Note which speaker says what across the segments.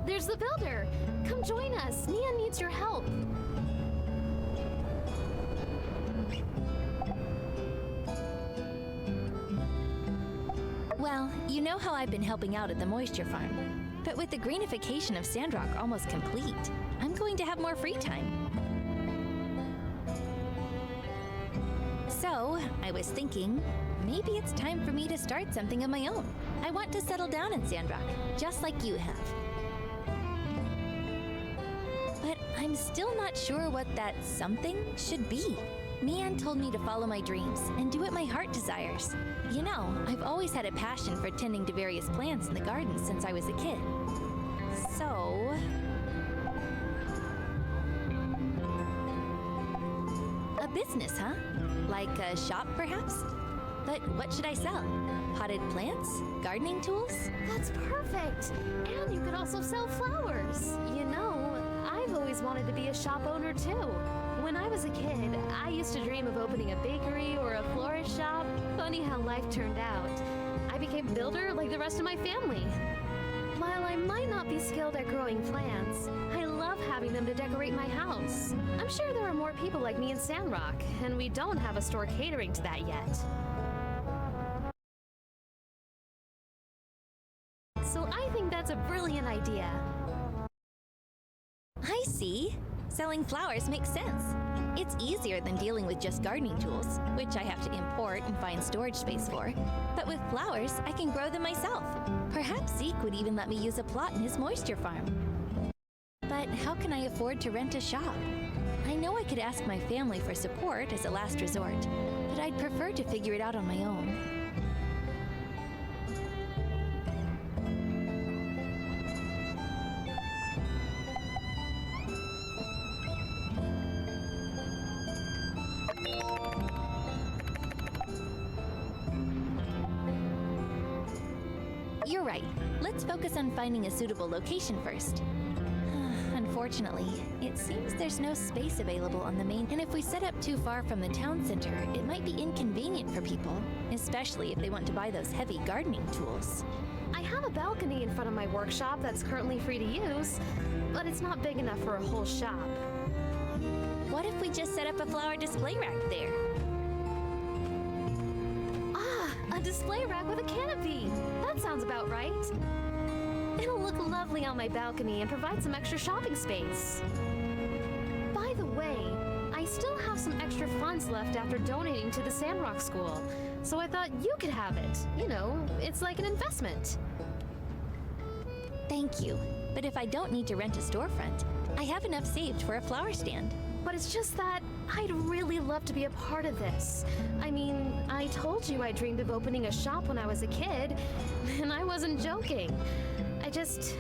Speaker 1: There's the builder! Come join us! Nia needs your help!
Speaker 2: Well, you know how I've been helping out at the moisture farm. But with the greenification of Sandrock almost complete, I'm going to have more free time. So, I was thinking, maybe it's time for me to start something of my own. I want to settle down in Sandrock, just like you have. But I'm still not sure what that something should be. Mian told me to follow my dreams and do what my heart desires. You know, I've always had a passion for tending to various plants in the garden since I was a kid. So... a business, huh? Like a shop, perhaps? But what should I sell? Potted plants? Gardening tools?
Speaker 1: That's perfect! And you could also sell flowers! You know, I've always wanted to be a shop owner too. When I was a kid, I used to dream of opening a bakery or a florist shop. Funny how life turned out. I became a builder like the rest of my family. While I might not be skilled at growing plants, I love having them to decorate my house. I'm sure there are more people like me in Sandrock, and we don't have a store catering to that yet. So I think that's a brilliant idea.
Speaker 2: I see. Selling flowers makes sense. It's easier than dealing with just gardening tools, which I have to import and find storage space for. But with flowers, I can grow them myself. Perhaps Zeke would even let me use a plot in his moisture farm. But how can I afford to rent a shop? I know I could ask my family for support as a last resort, but I'd prefer to figure it out on my own. let's focus on finding a suitable location first. Unfortunately, it seems there's no space available on the main, and if we set up too far from the town center, it might be inconvenient for people, especially if they want to buy those heavy gardening tools.
Speaker 1: I have a balcony in front of my workshop that's currently free to use, but it's not big enough for a whole shop.
Speaker 2: What if we just set up a flower display rack there?
Speaker 1: Ah, a display rack with a canopy! That sounds about right. It'll look lovely on my balcony and provide some extra shopping space. By the way, I still have some extra funds left after donating to the Sandrock school, so I thought you could have it. You know, it's like an investment.
Speaker 2: Thank you, but if I don't need to rent a storefront, I have enough saved for a flower stand.
Speaker 1: But it's just that I'd really love to be a part of this. I mean, I told you I dreamed of opening a shop when I was a kid, and I wasn't joking. I just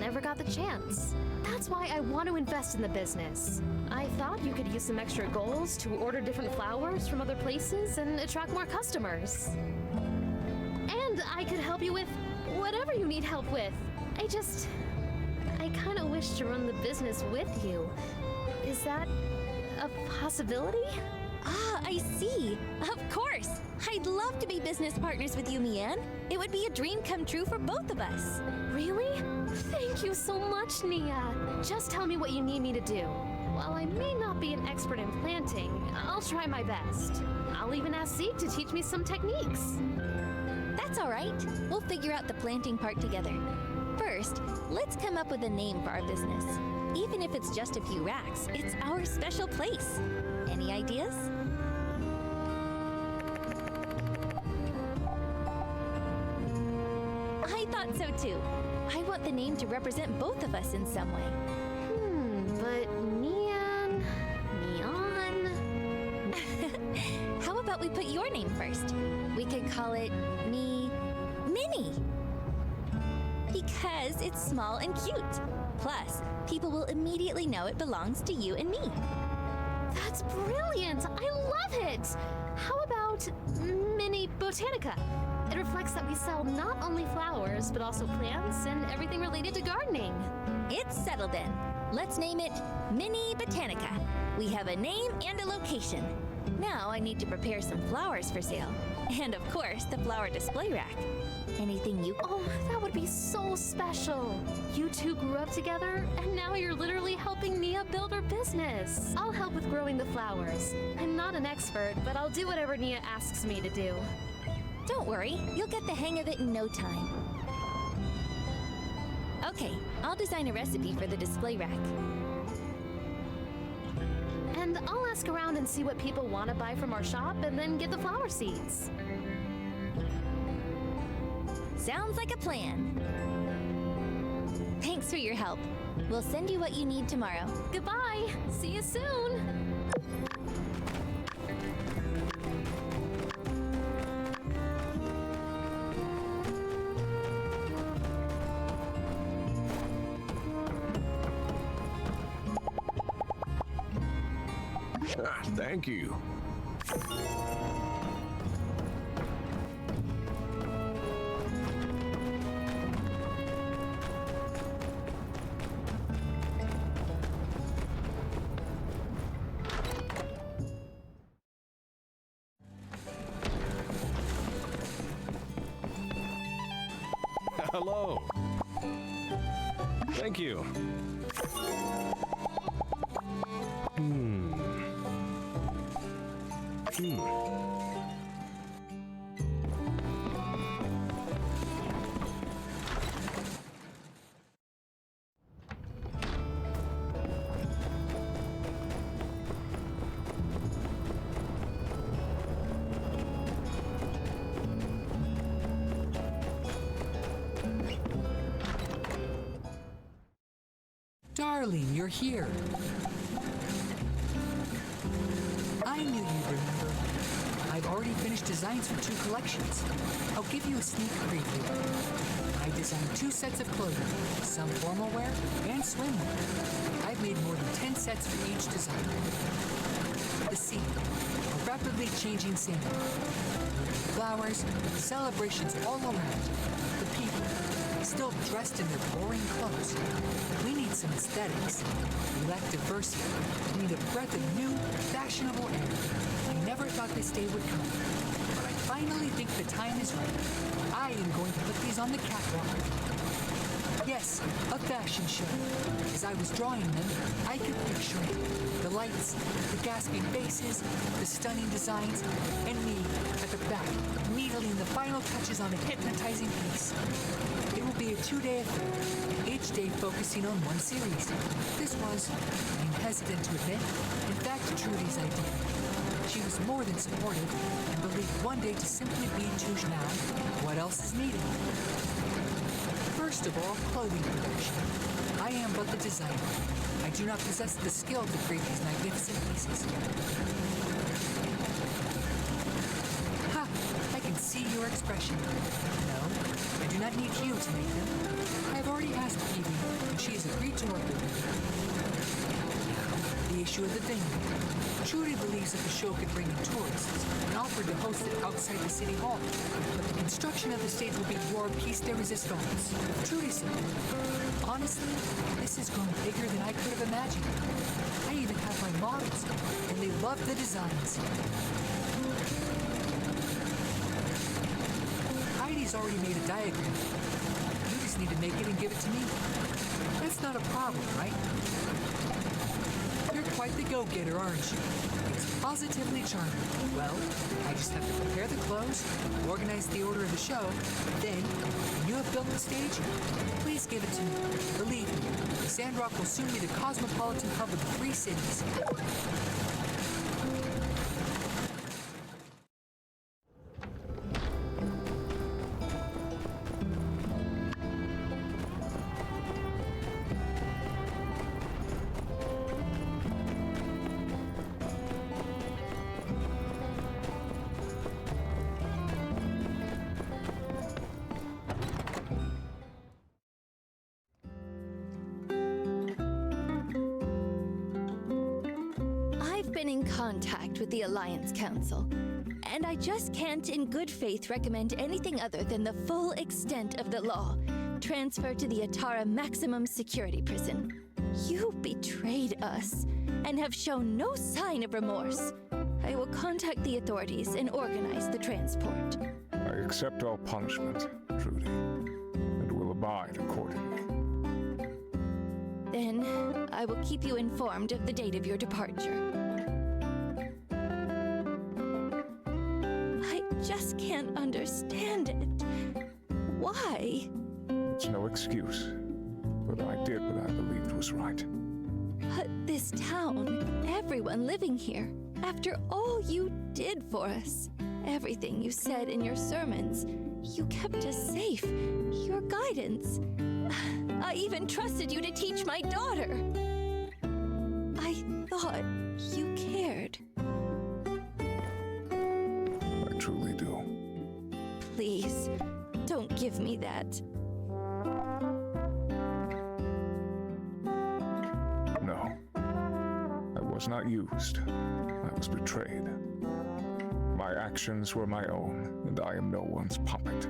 Speaker 1: never got the chance. That's why I want to invest in the business. I thought you could use some extra goals to order different flowers from other places and attract more customers. And I could help you with whatever you need help with. I kind of wish to run the business with you. Is that a possibility?
Speaker 2: Ah, I see. Of course. I'd love to be business partners with you, Mian. It would be a dream come true for both of us.
Speaker 1: Really? Thank you so much, Nia. Just tell me what you need me to do. While I may not be an expert in planting, I'll try my best. I'll even ask Zeke to teach me some techniques.
Speaker 2: That's all right. We'll figure out the planting part together. First, let's come up with a name for our business. Even if it's just a few racks, it's our special place. Any ideas? I thought so too. I want the name to represent both of us in some way.
Speaker 1: But Neon...
Speaker 2: How about we put your name first? We could call it Minnie. Because it's small and cute. Plus, people will immediately know it belongs to you and me.
Speaker 1: That's brilliant! I love it! How about Mini Botanica? It reflects that we sell not only flowers, but also plants and everything related to gardening.
Speaker 2: It's settled then. Let's name it Mini Botanica. We have a name and a location. Now I need to prepare some flowers for sale. And of course, the flower display rack. Anything you...
Speaker 1: Oh, that would be so special. You two grew up together, and now you're literally helping Nia build her business. I'll help with growing the flowers. I'm not an expert, but I'll do whatever Nia asks me to do.
Speaker 2: Don't worry, you'll get the hang of it in no time. Okay, I'll design a recipe for the display rack.
Speaker 1: And I'll ask around and see what people want to buy from our shop, and then get the flower seeds.
Speaker 2: Sounds like a plan. Thanks for your help. We'll send you what you need tomorrow.
Speaker 1: Goodbye! See you soon!
Speaker 3: Thank you. Hello. Thank you.
Speaker 4: Darling, you're here. I knew you'd remember. I've already finished designs for 2 collections. I'll give you a sneak preview. I designed 2 sets of clothing, some formal wear and swimwear. I've made more than 10 sets for each design. The scene, a rapidly changing Sandrock. Flowers, celebrations all around. The people, still dressed in their boring clothes. We need some aesthetics. We lack diversity. We need a breath of new, fashionable air. I never thought this day would come, but I finally think the time is right. I am going to put these on the catwalk. Yes, a fashion show. As I was drawing them, I could picture it. The lights, the gasping faces, the stunning designs, and me at the back, needling the final touches on a hypnotizing piece. It will be a 2-day affair, each day focusing on one series. This was, I'm hesitant to admit, in fact Trudy's idea. She was more than supportive and believed one day to simply be Touche now. What else is needed? First of all, clothing production. I am but the designer. I do not possess the skill to create these magnificent pieces. Ha! I can see your expression. No, I do not need you to make them. I have already asked Phoebe, and she has agreed to work with me. Now, the issue of the venue. Trudy believes that the show could bring in tourists and offered to host it outside the city hall. But the construction of the stage will be your piece de resistance. Trudy said, honestly, this has grown bigger than I could have imagined. I even have my models, and they love the designs. Heidi's already made a diagram. You just need to make it and give it to me. That's not a problem, right? You're quite the go-getter, aren't you? It's positively charming. Well, I just have to prepare the clothes, organize the order of the show, then, when you have built the stage, please give it to me. Believe me, Sandrock will soon be the cosmopolitan hub of the 3 cities.
Speaker 2: Been in contact with the Alliance Council, and I just can't in good faith recommend anything other than the full extent of the law. Transfer to the Atara Maximum Security Prison. You betrayed us, and have shown no sign of remorse. I will contact the authorities and organize the transport.
Speaker 3: I accept all punishment, Trudy, and will abide accordingly.
Speaker 2: Then, I will keep you informed of the date of your departure. I just can't understand it. Why?
Speaker 3: It's no excuse, but I did what I believed was right.
Speaker 2: But this town, everyone living here, after all you did for us, everything you said in your sermons, you kept us safe, your guidance. I even trusted you to teach my daughter. I thought you cared.
Speaker 3: I truly do.
Speaker 2: Please, don't give me that.
Speaker 3: No. I was not used. I was betrayed. My actions were my own, and I am no one's puppet.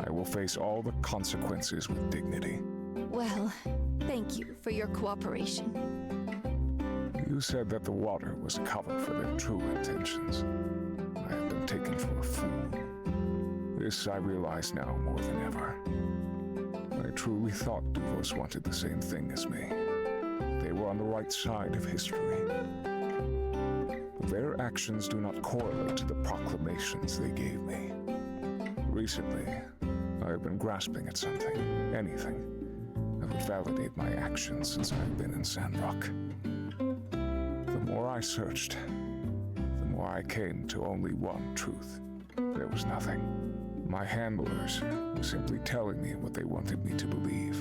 Speaker 3: I will face all the consequences with dignity.
Speaker 2: Well, thank you for your cooperation.
Speaker 3: You said that the water was a cover for their true intentions. I have been taken for a fool. This I realize now more than ever. I truly thought Duvos wanted the same thing as me. They were on the right side of history. Their actions do not correlate to the proclamations they gave me. Recently, I have been grasping at something, anything, that would validate my actions since I've been in Sandrock. The more I searched, the more I came to only one truth. There was nothing. My handlers were simply telling me what they wanted me to believe.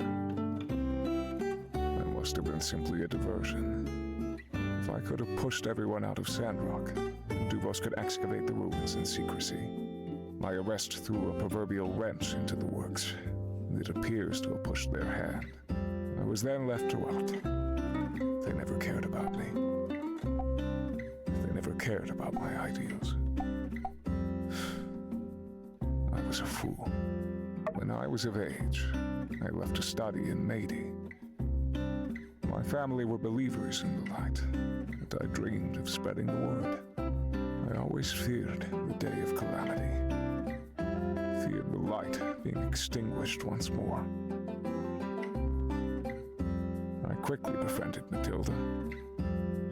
Speaker 3: It must have been simply a diversion. If I could have pushed everyone out of Sandrock, Duvos could excavate the ruins in secrecy. My arrest threw a proverbial wrench into the works. It appears to have pushed their hand. I was then left to rot. They never cared about me. They never cared about my ideals. I was a fool. When When I was of age, I left to study in Meidi. My family were believers in the light, and I dreamed of spreading the word. I always feared the day of calamity, feared the light being extinguished once more. I quickly befriended Matilda.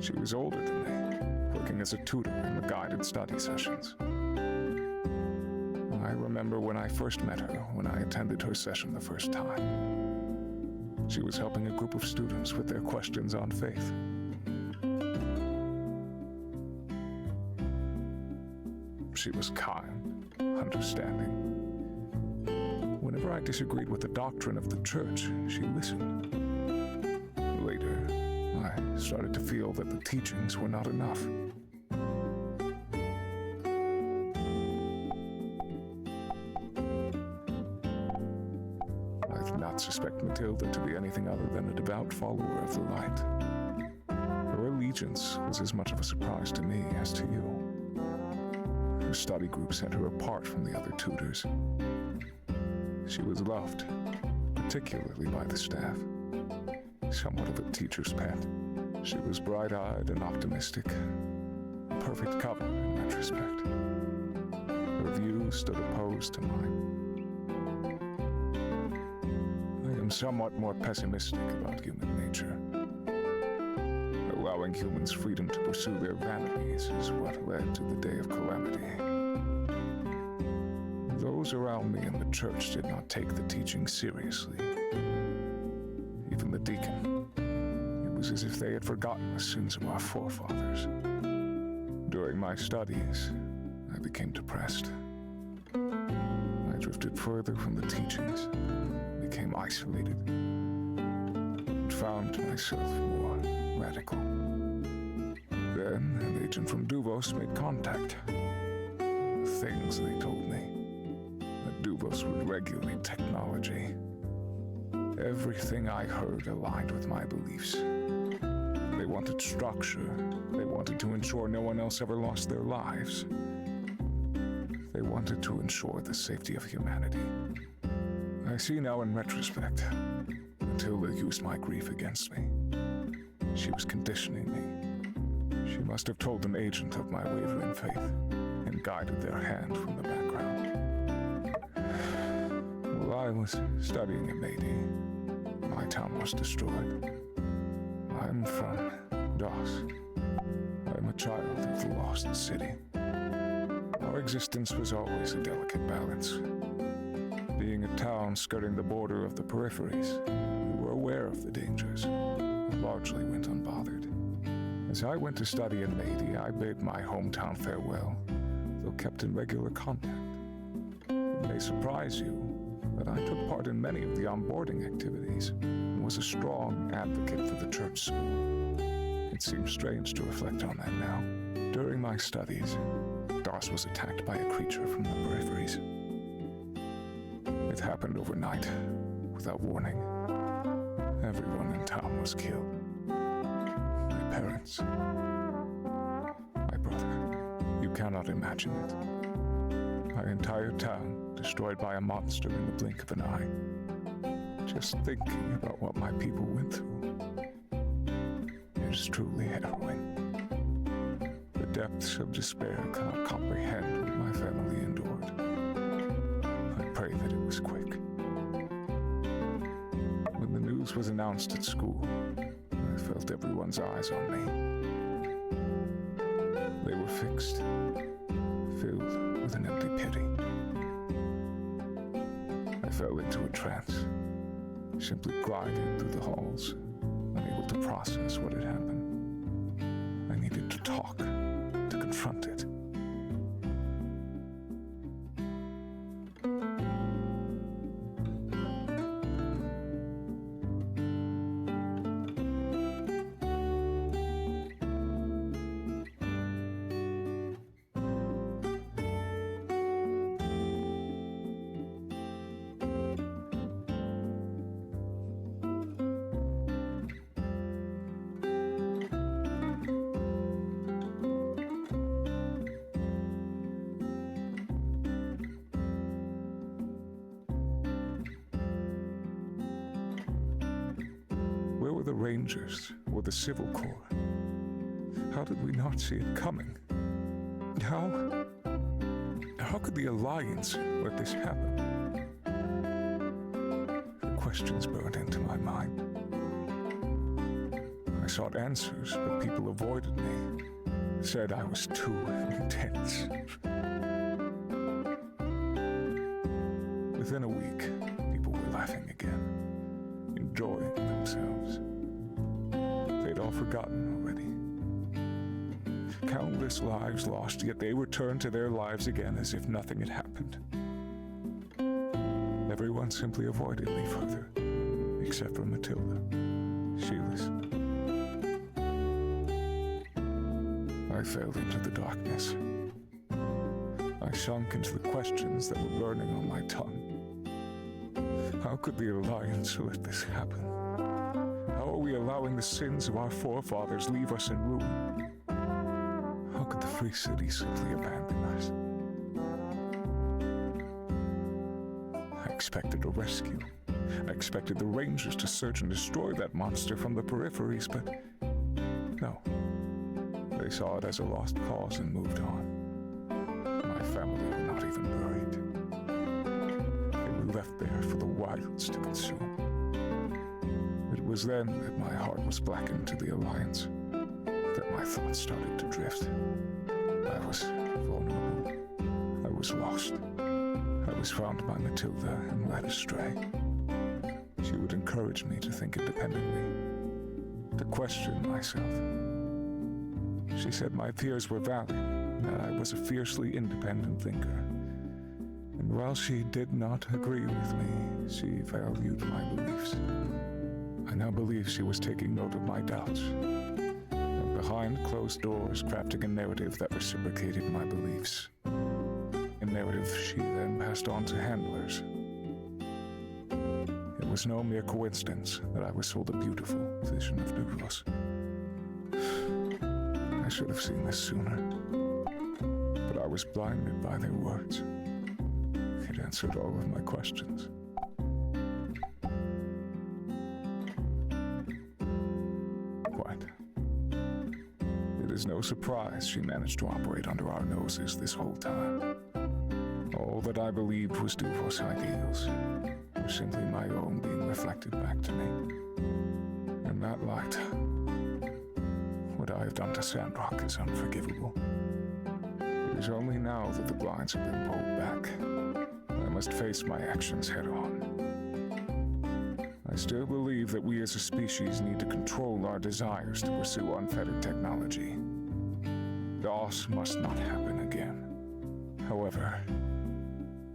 Speaker 3: She was older than me, working as a tutor in the guided study sessions. I remember when I first met her, when I attended her session the first time. She was helping a group of students with their questions on faith. She was kind, understanding. Whenever I disagreed with the doctrine of the church, she listened. Later, I started to feel that the teachings were not enough. I did not suspect Matilda to be anything other than a devout follower of the light. Her allegiance was as much of a surprise to me as to you. Her study group set her apart from the other tutors. She was loved, particularly by the staff. Somewhat of a teacher's pet. She was bright-eyed and optimistic. A perfect cover in retrospect. Her views stood opposed to mine. I am somewhat more pessimistic about human nature. Allowing humans freedom to pursue their vanities is what led to the day of calamity. Those around me in the church did not take the teaching seriously. Even the deacon. It was as if they had forgotten the sins of our forefathers. During my studies, I became depressed. I drifted further from the teachings, became isolated, and found myself more radical. Then, an agent from Duvos made contact. The things they told me, that Duvos would regulate technology. Everything I heard aligned with my beliefs. They wanted structure. They wanted to ensure no one else ever lost their lives. They wanted to ensure the safety of humanity. I see now in retrospect, Matilda used my grief against me. She was conditioning me. She must have told an agent of my wavering faith and guided their hand from the background. While I was studying in Meidi, my town was destroyed. I'm from DOS. I'm a child of the lost city. Our existence was always a delicate balance. Being a town skirting the border of the peripheries, we were aware of the dangers, but largely went unbothered. As I went to study in Meidi, I bade my hometown farewell, though kept in regular contact. It may surprise you, but I took part in many of the onboarding activities and was a strong advocate for the church school. It seems strange to reflect on that now. During my studies, DOS was attacked by a creature from the peripheries. It happened overnight, without warning. Everyone in town was killed. My parents, my brother. You cannot imagine it. My entire town destroyed by a monster in the blink of an eye. Just thinking about what my people went through, it is truly harrowing. The depths of despair cannot comprehend what my family endured. I pray that it was quick. When the news was announced at school, I felt everyone's eyes on me. They were fixed, filled with an empty pity. I fell into a trance, simply gliding through the halls, unable to process what had happened. I needed to talk, to confront it. the Rangers or the Civil Corps? How did we not see it coming? How could the Alliance let this happen? The questions burned into my mind. I sought answers, but people avoided me, said I was too intense. Within a week, people were laughing again, enjoying themselves. They'd all forgotten already. Countless lives lost, yet they returned to their lives again as if nothing had happened. Everyone simply avoided me further, except for Matilda. She listened. I fell into the darkness. I sunk into the questions that were burning on my tongue. How could the Alliance let this happen? How are we allowing the sins of our forefathers leave us in ruin? How could the Free City simply abandon us? I expected a rescue. I expected the Rangers to search and destroy that monster from the peripheries, but no. They saw it as a lost cause and moved on. My family were not even buried. They were left there for the wilds to consume. It was then that my heart was blackened to the Alliance, that my thoughts started to drift. I was vulnerable. I was lost. I was found by Matilda and led astray. She would encourage me to think independently, to question myself. She said my fears were valid, that I was a fiercely independent thinker. And while she did not agree with me, she valued my beliefs. I now believe she was taking note of my doubts, and behind closed doors crafting a narrative that reciprocated my beliefs. A narrative she then passed on to handlers. It was no mere coincidence that I was sold a beautiful vision of Duvos. I should have seen this sooner, but I was blinded by their words. It answered all of my questions. Quite. It is no surprise she managed to operate under our noses this whole time. All that I believed was Duvos' ideals were simply my own being reflected back to me. In that light, what I have done to Sandrock is unforgivable. It is only now that the blinds have been pulled back. I must face my actions head on. I still believe that we as a species need to control our desires to pursue unfettered technology. DOS must not happen again. However,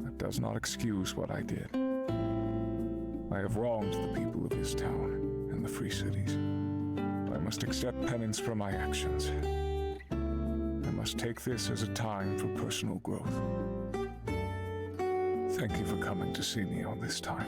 Speaker 3: that does not excuse what I did. I have wronged the people of this town and the Free Cities. I must accept penance for my actions. I must take this as a time for personal growth. Thank you for coming to see me all this time.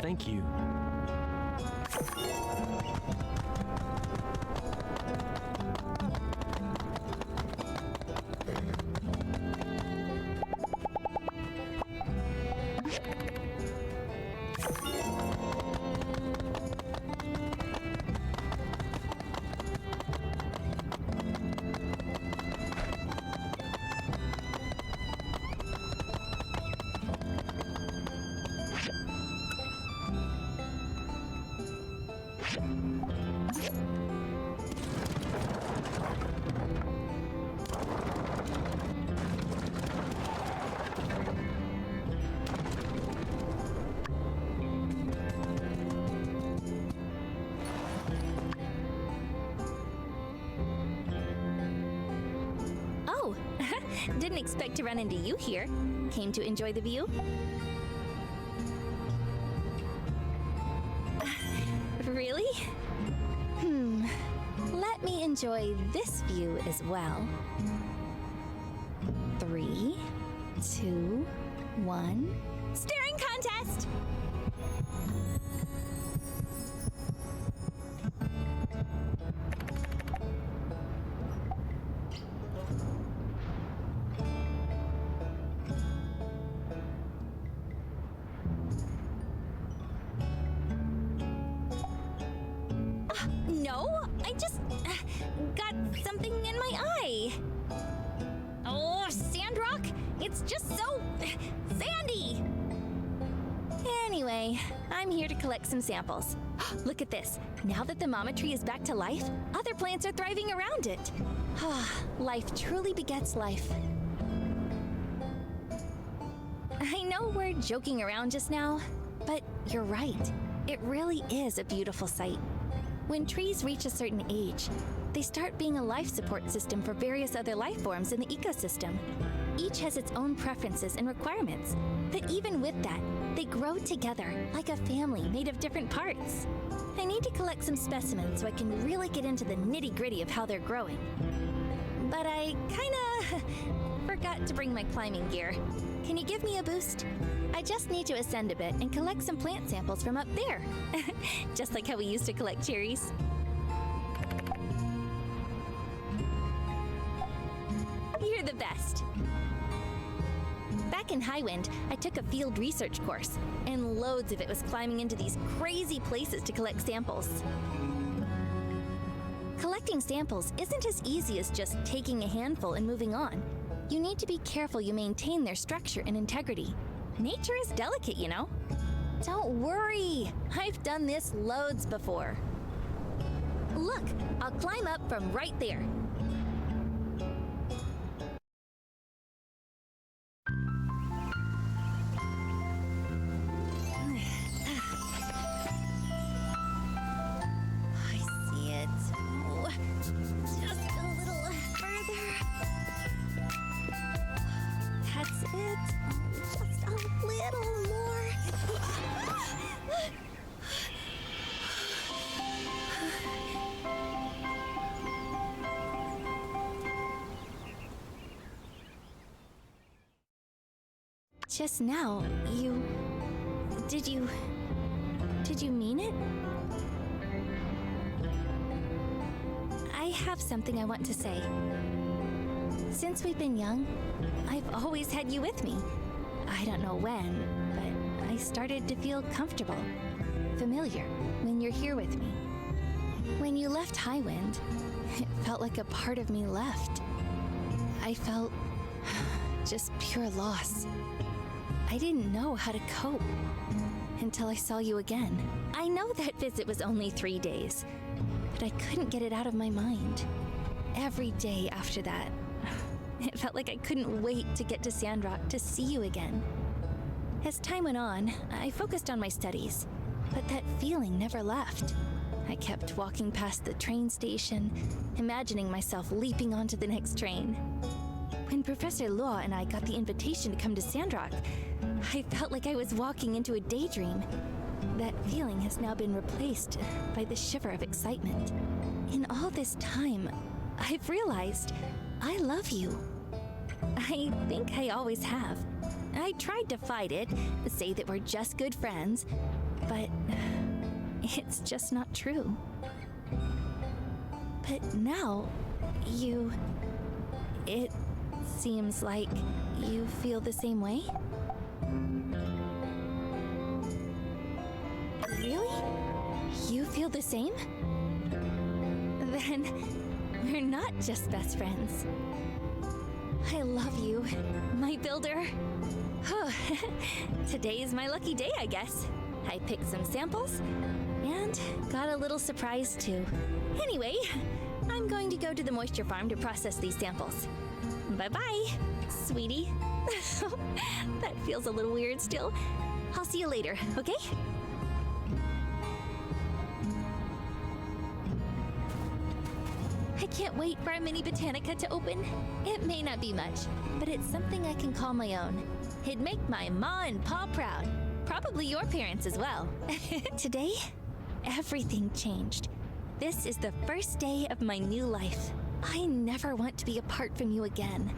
Speaker 5: Thank you.
Speaker 2: Didn't expect to run into you here. Came to enjoy the view? Really? Let me enjoy this view as well. 3, 2, 1. Staring contest! No, I just got something in my eye. Oh, Sandrock, it's just so sandy. Anyway, I'm here to collect some samples. Look at this. Now that the mama tree is back to life, other plants are thriving around it. Life truly begets life. I know we're joking around just now, but you're right. It really is a beautiful sight. When trees reach a certain age, they start being a life support system for various other life forms in the ecosystem. Each has its own preferences and requirements, but even with that, they grow together like a family made of different parts. I need to collect some specimens so I can really get into the nitty-gritty of how they're growing. But I kinda forgot to bring my climbing gear. Can you give me a boost? I just need to ascend a bit and collect some plant samples from up there. Just like how we used to collect cherries. You're the best. Back in Highwind, I took a field research course, and loads of it was climbing into these crazy places to collect samples. Collecting samples isn't as easy as just taking a handful and moving on. You need to be careful you maintain their structure and integrity. Nature is delicate, you know. Don't worry, I've done this loads before. Look, I'll climb up from right there. I see it. Oh, just a little further. That's it. Just a little more. Just now, Did you mean it? I have something I want to say. Since we've been young, I've always had you with me. I don't know when, but I started to feel comfortable, familiar, when you're here with me. When you left Highwind, it felt like a part of me left. I felt just pure loss. I didn't know how to cope until I saw you again. I know that visit was only 3 days, but I couldn't get it out of my mind. Every day after that, it felt like I couldn't wait to get to Sandrock to see you again. As time went on, I focused on my studies, but that feeling never left. I kept walking past the train station, imagining myself leaping onto the next train. When Professor Law and I got the invitation to come to Sandrock, I felt like I was walking into a daydream. That feeling has now been replaced by the shiver of excitement. In all this time, I've realized I love you. I think I always have. I tried to fight it, say that we're just good friends, but it's just not true. But now, it seems like you feel the same way? Really? You feel the same? Then we're not just best friends. I love you, my builder. Today is my lucky day, I guess. I picked some samples and got a little surprise too. Anyway, I'm going to go to the moisture farm to process these samples. Bye-bye, sweetie. That feels a little weird still. I'll see you later, okay? I can't wait for our mini botanica to open. It may not be much, but it's something I can call my own. It'd make my ma and pa proud. Probably your parents as well. Today, everything changed. This is the first day of my new life. I never want to be apart from you again.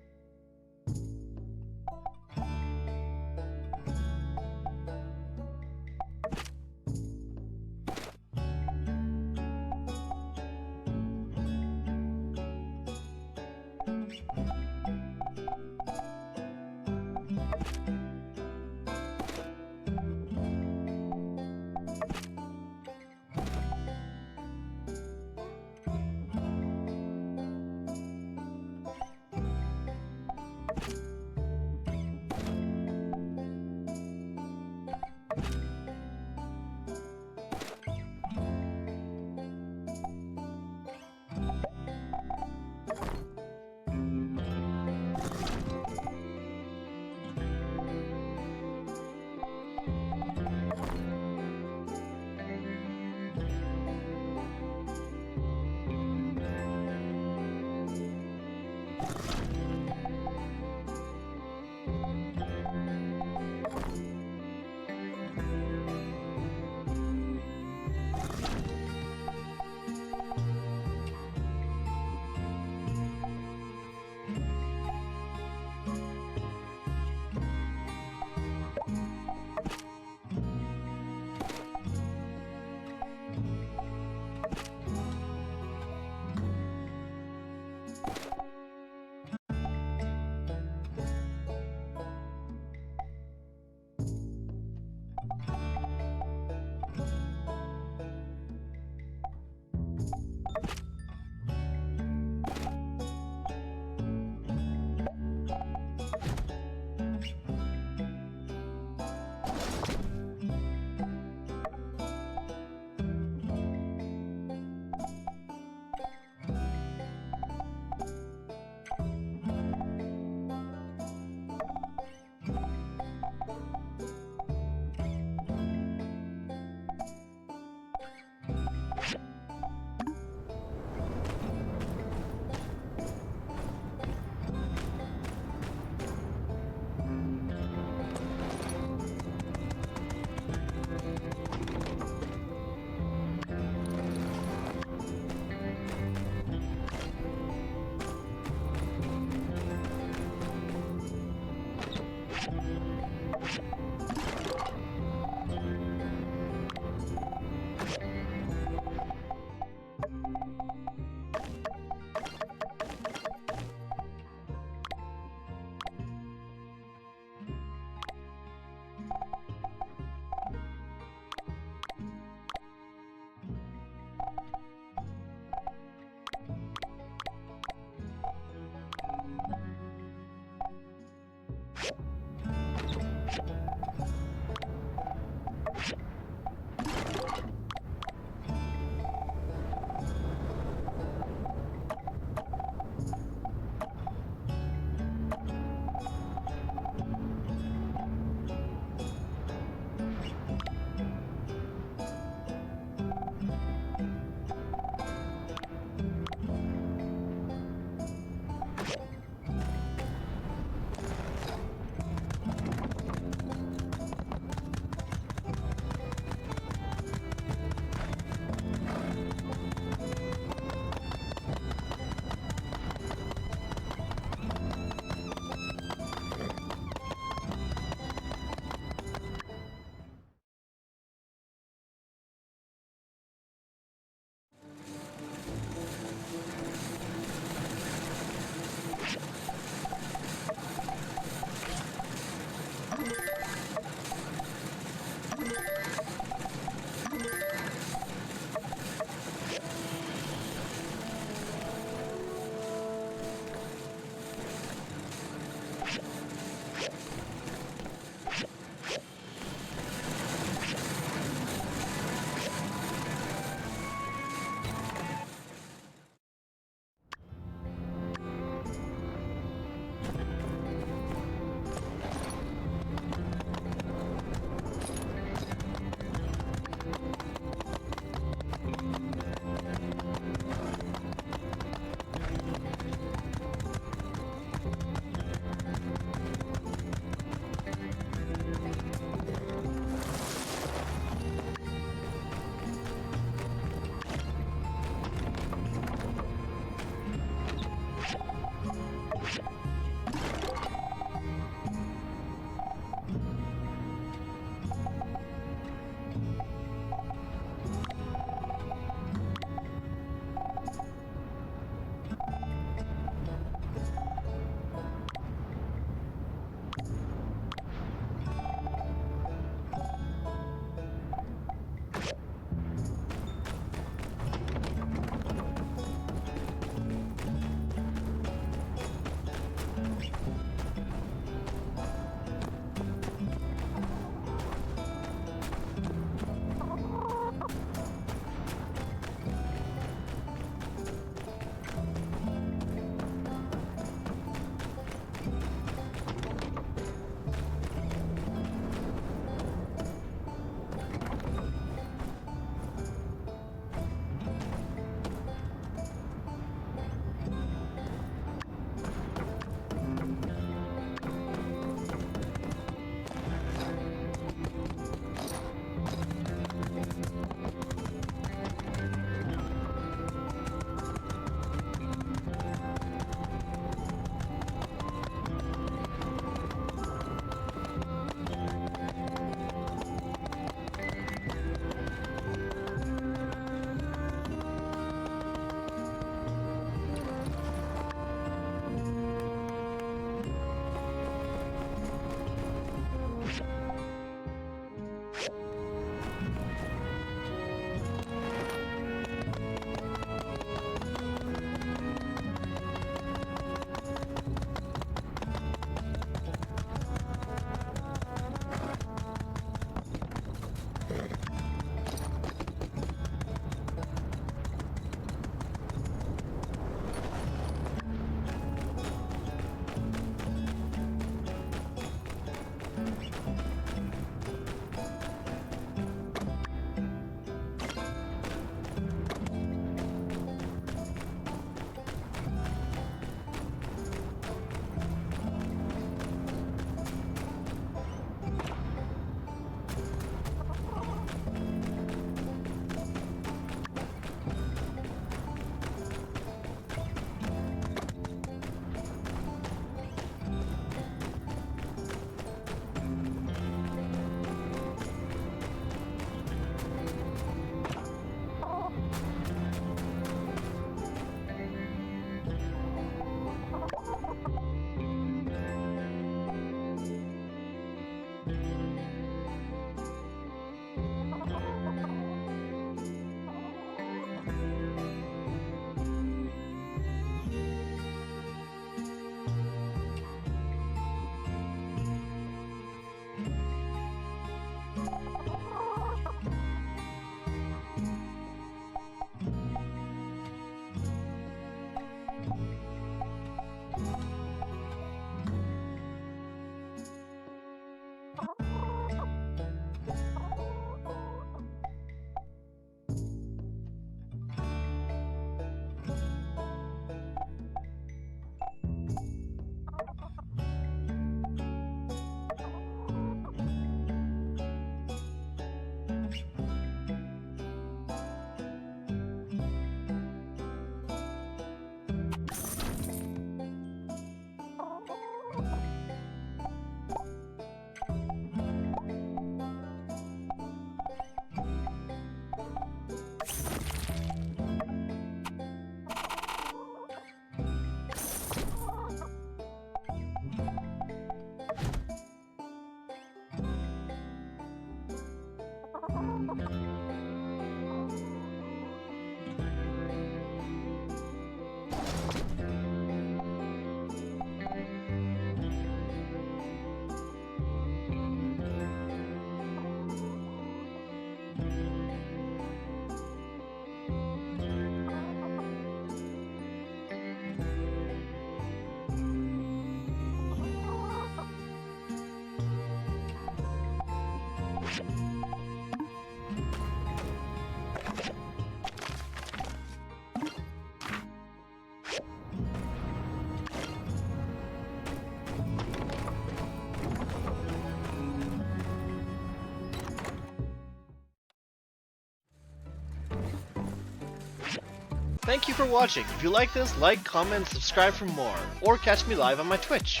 Speaker 5: Thank you for watching. If you like this, like, comment, and subscribe for more, or catch me live on my Twitch.